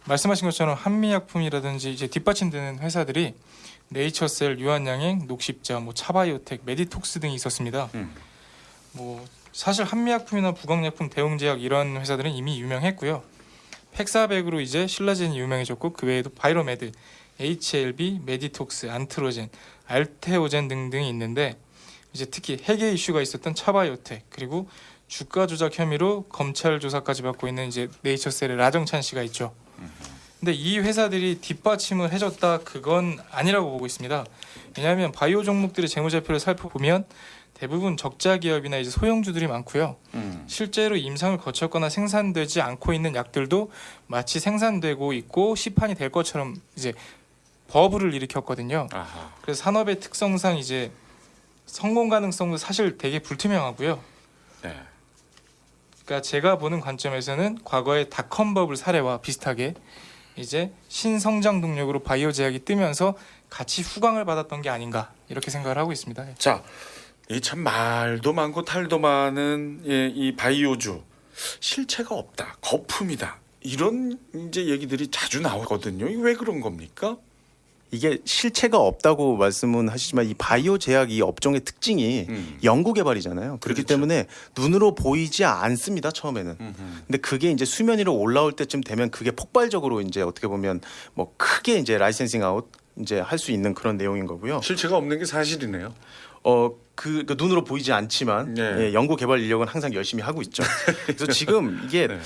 말씀하신 것처럼 한미약품이라든지 이제 뒷받침되는 회사들이 네이처셀, 유한양행, 녹십자, 뭐 차바이오텍, 메디톡스 등이 있었습니다. 뭐 사실 한미약품이나 부강약품, 대웅제약 이런 회사들은 이미 유명했고요. 팩사백으로 이제 신라젠이 유명해졌고, 그 외에도 바이로메드, HLB, 메디톡스, 안트로젠, 알테오젠 등등이 있는데, 이제 특히 해계 이슈가 있었던 차바이오텍, 그리고 주가 조작 혐의로 검찰 조사까지 받고 있는 이제 네이처셀의 라정찬 씨가 있죠. 근데 이 회사들이 뒷받침을 해줬다, 그건 아니라고 보고 있습니다. 왜냐하면 바이오 종목들의 재무제표를 살펴보면 대부분 적자 기업이나 이제 소형주들이 많고요. 실제로 임상을 거쳤거나 생산되지 않고 있는 약들도 마치 생산되고 있고 시판이 될 것처럼 이제 버블을 일으켰거든요. 아하. 그래서 산업의 특성상 이제 성공 가능성도 사실 되게 불투명하고요. 네. 그러니까 제가 보는 관점에서는 과거의 닷컴 버블 사례와 비슷하게 이제 신성장 동력으로 바이오 제약이 뜨면서 같이 후광을 받았던 게 아닌가, 이렇게 생각을 하고 있습니다. 자, 이 참 말도 많고 탈도 많은 이 바이오주, 실체가 없다, 거품이다, 이런 이제 얘기들이 자주 나오거든요. 이게 왜 그런 겁니까? 이게 실체가 없다고 말씀은 하시지만, 이 바이오 제약 이 업종의 특징이 연구 개발이잖아요. 그렇기 그렇죠. 때문에 눈으로 보이지 않습니다, 처음에는. 근데 그게 이제 수면 위로 올라올 때쯤 되면 그게 폭발적으로 이제 어떻게 보면 뭐 크게 이제 라이센싱 아웃 이제 할 수 있는 그런 내용인 거고요. 실체가 없는 게 사실이네요. 그 눈으로 보이지 않지만 네. 예, 연구 개발 인력은 항상 열심히 하고 있죠. 그래서 지금 이게 네.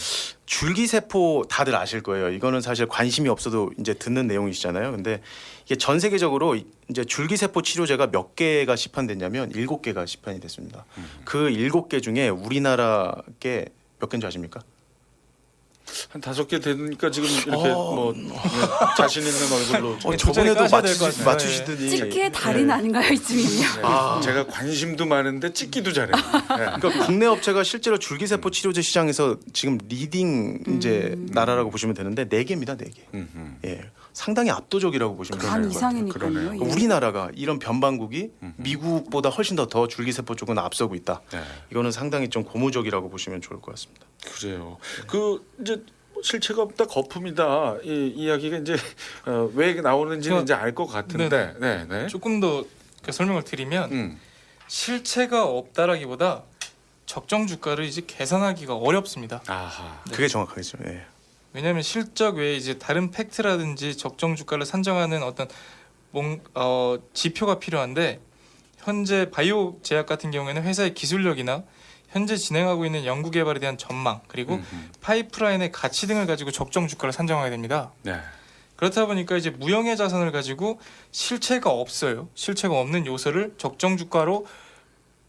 줄기세포 다들 아실 거예요. 이거는 사실 관심이 없어도 이제 듣는 내용이시잖아요. 근데 이게 전 세계적으로 이제 줄기세포 치료제가 몇 개가 시판됐냐면 7개가 시판이 됐습니다. 그 7개 중에 우리나라 게 몇 개인지 아십니까? 한 5개 되니까 지금 이렇게 뭐 자신 있는 얼굴로 저번에도 까셔야 될것 같아요. 맞추시더니 찍기의 달인 아닌가요, 이쯤이면? 네. 제가 관심도 많은데 찍기도 잘해요. 네. 그러니까 국내 업체가 실제로 줄기세포 치료제 시장에서 지금 리딩 이제 나라라고 보시면 되는데 4개입니다, 4개. 예, 상당히 압도적이라고 보시면 반 돼요. 이상이니까요. 그러네요. 예. 그러니까 우리나라가 이런 변방국이 미국보다 훨씬 더 줄기세포 쪽은 앞서고 있다. 네. 이거는 상당히 좀 고무적이라고 보시면 좋을 것 같습니다. 그래요. 그 이제 실체가 없다, 거품이다, 이 이야기가 이제 왜 나오는지는 이제 알 것 같은데, 네. 조금 더 설명을 드리면 실체가 없다라기보다 적정 주가를 이제 계산하기가 어렵습니다. 아하. 그게 정확하죠. 예. 왜냐하면 실적 외에 이제 다른 팩트라든지 적정 주가를 산정하는 어떤 지표가 필요한데 현재 바이오 제약 같은 경우에는 회사의 기술력이나 현재 진행하고 있는 연구 개발에 대한 전망 그리고 파이프라인의 가치 등을 가지고 적정 주가를 산정하게 됩니다. 네. 그렇다 보니까 이제 무형의 자산을 가지고 실체가 없어요. 실체가 없는 요소를 적정 주가로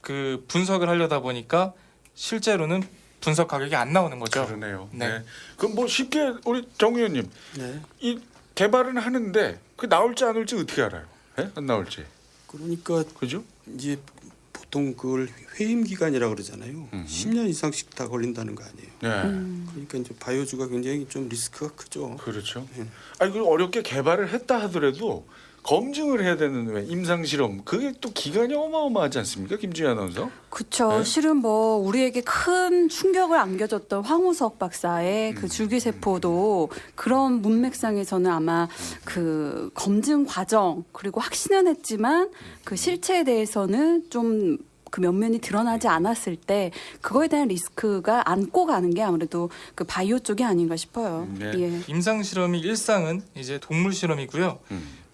그 분석을 하려다 보니까 실제로는 분석 가격이 안 나오는 거죠. 그러네요. 네. 네. 그럼 뭐 쉽게 우리 정 의원님 네. 이 개발은 하는데 그 나올지 안 올지 어떻게 알아요? 예? 안 나올지. 그러니까 그죠? 이제 보통 그걸 회임 기간이라 그러잖아요. 10년 이상씩 다 걸린다는 거 아니에요. 네. 그러니까 이제 바이오주가 굉장히 좀 리스크가 크죠. 그렇죠. 예. 아니 그 어렵게 개발을 했다 하더라도 검증을 해야 되는 왜 임상 실험 그게 또 기간이 어마어마하지 않습니까, 김주희 아나운서? 그쵸. 네? 실은 뭐 우리에게 큰 충격을 안겨줬던 황우석 박사의 그 줄기세포도 그런 문맥상에서는 아마 그 검증 과정 그리고 확신은 했지만 그 실체에 대해서는 좀 그 면면이 드러나지 않았을 때 그거에 대한 리스크가 안고 가는 게 아무래도 그 바이오 쪽이 아닌가 싶어요. 네. 예. 임상 실험이 일상은 이제 동물 실험이고요.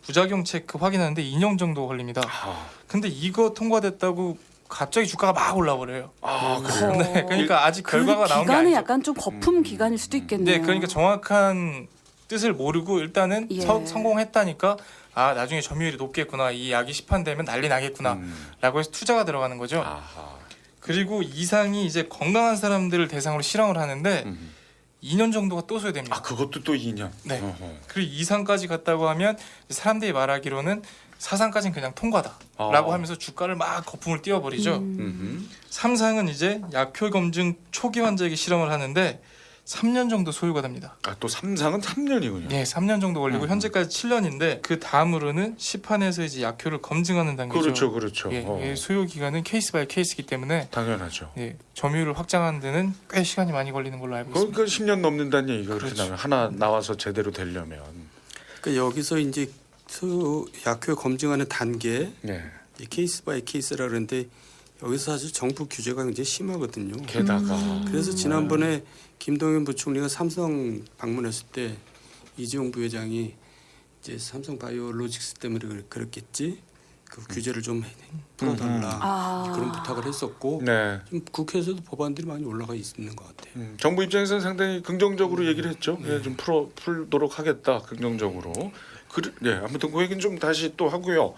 부작용 체크 확인하는데 2년 정도 걸립니다. 아, 근데 이거 통과됐다고 갑자기 주가가 막 올라버려요. 그래요. 네, 그러니까 아직 그 결과가 나온 게 기간이 아니죠. 약간 좀 거품 기간일 수도 있겠네요. 네, 그러니까 정확한 뜻을 모르고 일단은 예. 성공했다니까 아 나중에 점유율이 높겠구나 이 약이 시판되면 난리 나겠구나라고 해서 투자가 들어가는 거죠. 아하. 그리고 이상이 이제 건강한 사람들을 대상으로 실험을 하는데 2년 정도가 또 소요됩니다. 아 그것도 또 2년. 네. 어허. 그리고 이상까지 갔다고 하면 사람들이 말하기로는 사상까지는 그냥 통과다라고 하면서 주가를 막 거품을 띄워버리죠. 음흠. 3상은 이제 약효 검증 초기 환자에게 실험을 하는데 3년 정도 소요가 됩니다. 아, 또 3상은 3년이군요. 네, 3년 정도 걸리고 현재까지 7년인데 그 다음으로는 시판에서 이제 약효를 검증하는 단계죠. 그렇죠, 그렇죠. 예, 예, 소요 기간은 케이스 바이 케이스이기 때문에 당연하죠. 예, 점유율을 확장하는 데는 꽤 시간이 많이 걸리는 걸로 알고 있습니다. 그러니까 10년 넘는다는 얘기가 그렇게 그렇죠. 나면 하나 나와서 제대로 되려면. 그러니까 여기서 이제 약효 검증하는 단계 네. 이 케이스 바이 케이스라 그러는데 여기서 사실 정부 규제가 굉장히 심하거든요. 게다가 그래서 지난번에 김동연 부총리가 삼성 방문했을 때 이재용 부회장이 이제 삼성 바이오로직스 때문에 그랬겠지 그 규제를 좀 풀어달라 그런 부탁을 했었고 네. 지금 국회에서도 법안들이 많이 올라가 있는 것 같아요. 정부 입장에서는 상당히 긍정적으로 얘기를 했죠. 예, 좀 풀도록 하겠다. 긍정적으로. 네, 아무튼 그 얘기는 좀 다시 또 하고요.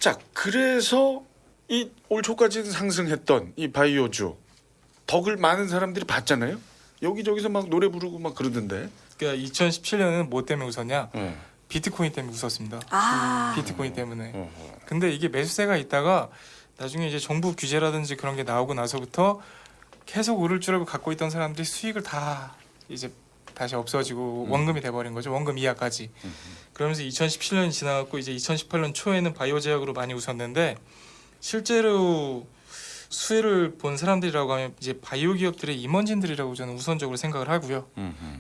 자, 그래서 이 올 초까지 상승했던 이 바이오주 덕을 많은 사람들이 봤잖아요. 여기저기서 막 노래 부르고 막 그러던데. 그러니까 2017년은 뭐 때문에 웃었냐? 네. 비트코인 때문에 웃었습니다. 아, 비트코인 때문에. 어허. 근데 이게 매수세가 있다가 나중에 이제 정부 규제라든지 그런 게 나오고 나서부터 계속 오를 줄 알고 갖고 있던 사람들이 수익을 다 이제 다시 없어지고 원금이 돼버린 거죠. 원금 이하까지. 그러면서 2017년이 지나갔고 이제 2018년 초에는 바이오 제약으로 많이 웃었는데 실제로 수혜를 본 사람들이라고 하면 이제 바이오 기업들의 임원진들이라고 저는 우선적으로 생각을 하고요.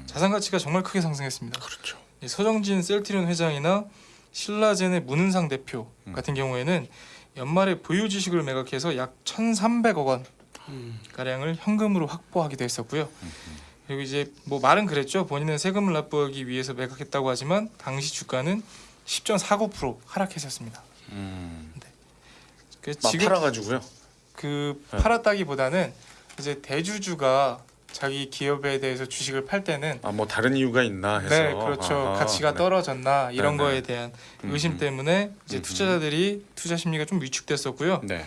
자산 가치가 정말 크게 상승했습니다. 그렇죠. 서정진 셀트리온 회장이나 신라젠의 문은상 대표 같은 경우에는 연말에 보유 주식을 매각해서 약 1,300억 원 가량을 현금으로 확보하기도 했었고요. 그리고 이제 뭐 말은 그랬죠. 본인은 세금을 납부하기 위해서 매각했다고 하지만 당시 주가는 10.49% 하락했었습니다. 그래서 막 지금 팔아가지고요. 그 네. 팔았다기보다는 이제 대주주가 자기 기업에 대해서 주식을 팔 때는 아, 뭐 다른 이유가 있나 해서. 네, 그렇죠. 아하, 가치가 네. 떨어졌나 이런 네, 거에 네. 대한 의심 때문에 이제 투자자들이 투자 심리가 좀 위축됐었고요. 네.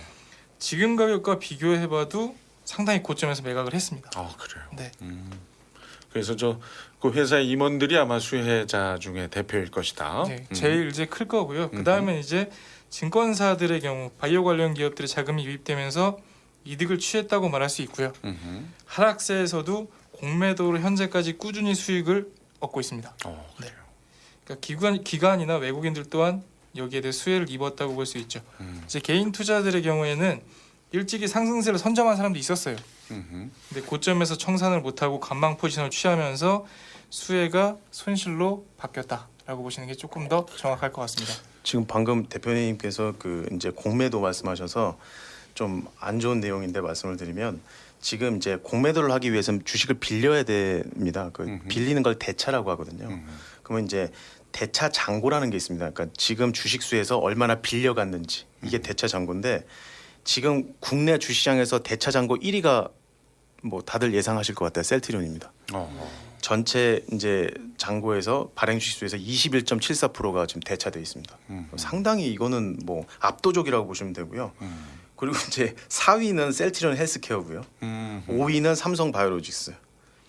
지금 가격과 비교해봐도 상당히 고점에서 매각을 했습니다. 아, 그래요. 네. 그래서 저 그 회사의 임원들이 아마 수혜자 중에 대표일 것이다. 네, 제일 이제 클 거고요. 그 다음에 이제 증권사들의 경우 바이오 관련 기업들의 자금이 유입되면서 이득을 취했다고 말할 수 있고요. 하락세에서도 공매도로 현재까지 꾸준히 수익을 얻고 있습니다. 그래요. 그러니까 기관이나 외국인들 또한 여기에 대해 수혜를 입었다고 볼 수 있죠. 이제 개인 투자들의 경우에는 일찍이 상승세를 선점한 사람도 있었어요. 근데 고점에서 청산을 못하고 관망 포지션을 취하면서 수혜가 손실로 바뀌었다라고 보시는 게 조금 더 정확할 것 같습니다. 지금 방금 대표님께서 그 이제 공매도 말씀하셔서 좀 안 좋은 내용인데 말씀을 드리면 지금 이제 공매도를 하기 위해서는 주식을 빌려야 됩니다. 그 빌리는 걸 대차라고 하거든요. 그러면 이제 대차 잔고라는 게 있습니다. 그러니까 지금 주식수에서 얼마나 빌려갔는지 이게 대차 잔고인데 지금 국내 주시장에서 대차 잔고 1위가 뭐 다들 예상하실 것 같아요. 셀트리온입니다. 전체 이제 잔고에서 발행 주식수에서 21.74%가 지금 대차돼 있습니다. 상당히 이거는 뭐 압도적이라고 보시면 되고요. 그리고 이제 4위는 셀트리온 헬스케어고요. 5위는 삼성 바이오로직스,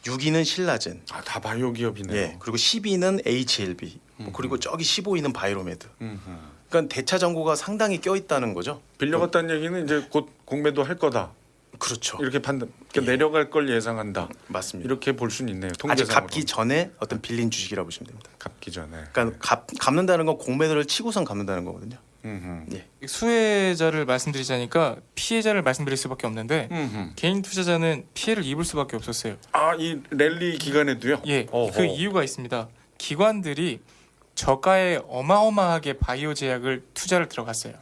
6위는 신라젠. 아, 다 바이오 기업이네요. 예. 그리고 10위는 HLB. 그리고 저기 15위는 바이로메드. 그러니까 대차 잔고가 상당히 껴 있다는 거죠. 빌려갔다는 얘기는 이제 곧 공매도 할 거다. 그렇죠. 이렇게 판단. 그러니까 예. 내려갈 걸 예상한다. 맞습니다. 이렇게 볼 수는 있네요. 아직 통계상으로. 갚기 전에 어떤 빌린 주식이라고 보시면 됩니다. 갚기 전에. 그러니까 갚는다는 건 공매도를 치고선 갚는다는 거거든요. 예. 수혜자를 말씀드리자니까 피해자를 말씀드릴 수밖에 없는데 개인 투자자는 피해를 입을 수밖에 없었어요. 아, 이 랠리 기간에도요? 예, 어허. 그 이유가 있습니다. 기관들이 저가에 어마어마하게 바이오 제약을 투자를 들어갔어요.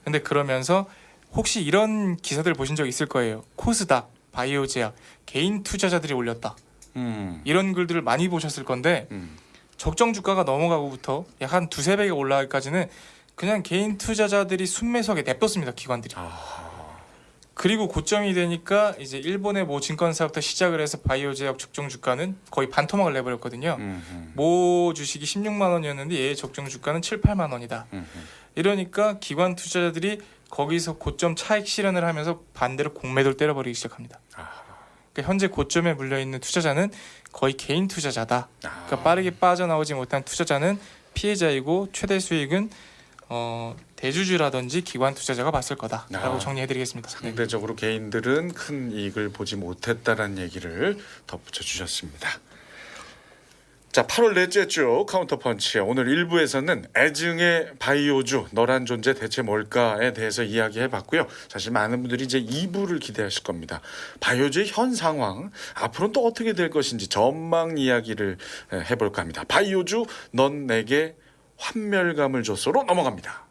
근데 그러면서 혹시 이런 기사들 보신 적 있을 거예요. 코스닥, 바이오 제약, 개인 투자자들이 올렸다. 이런 글들을 많이 보셨을 건데 적정 주가가 넘어가고부터 약 한 두세 배가 올라가기까지는 그냥 개인 투자자들이 순매수하게 냅뒀습니다. 기관들이. 그리고 고점이 되니까 이제 일본의 모 증권사부터 시작을 해서 바이오 제약 적정 주가는 거의 반토막을 내버렸거든요. 모 주식이 16만 원이었는데 얘의 적정 주가는 7, 8만 원이다. 이러니까 기관 투자자들이 거기서 고점 차익 실현을 하면서 반대로 공매도를 때려버리기 시작합니다. 그러니까 현재 고점에 물려있는 투자자는 거의 개인 투자자다. 그러니까 빠르게 빠져나오지 못한 투자자는 피해자이고 최대 수익은 대주주라든지 기관 투자자가 봤을 거다라고 정리해드리겠습니다. 네. 상대적으로 개인들은 큰 이익을 보지 못했다라는 얘기를 덧붙여 주셨습니다. 자, 8월 넷째 주 카운터펀치. 오늘 1부에서는 애증의 바이오주 너란 존재 대체 뭘까에 대해서 이야기해봤고요. 사실 많은 분들이 이제 2부를 기대하실 겁니다. 바이오주의 현 상황, 앞으로는 또 어떻게 될 것인지 전망 이야기를 해볼까 합니다. 바이오주 넌 내게 환멸감을 줬어로 넘어갑니다.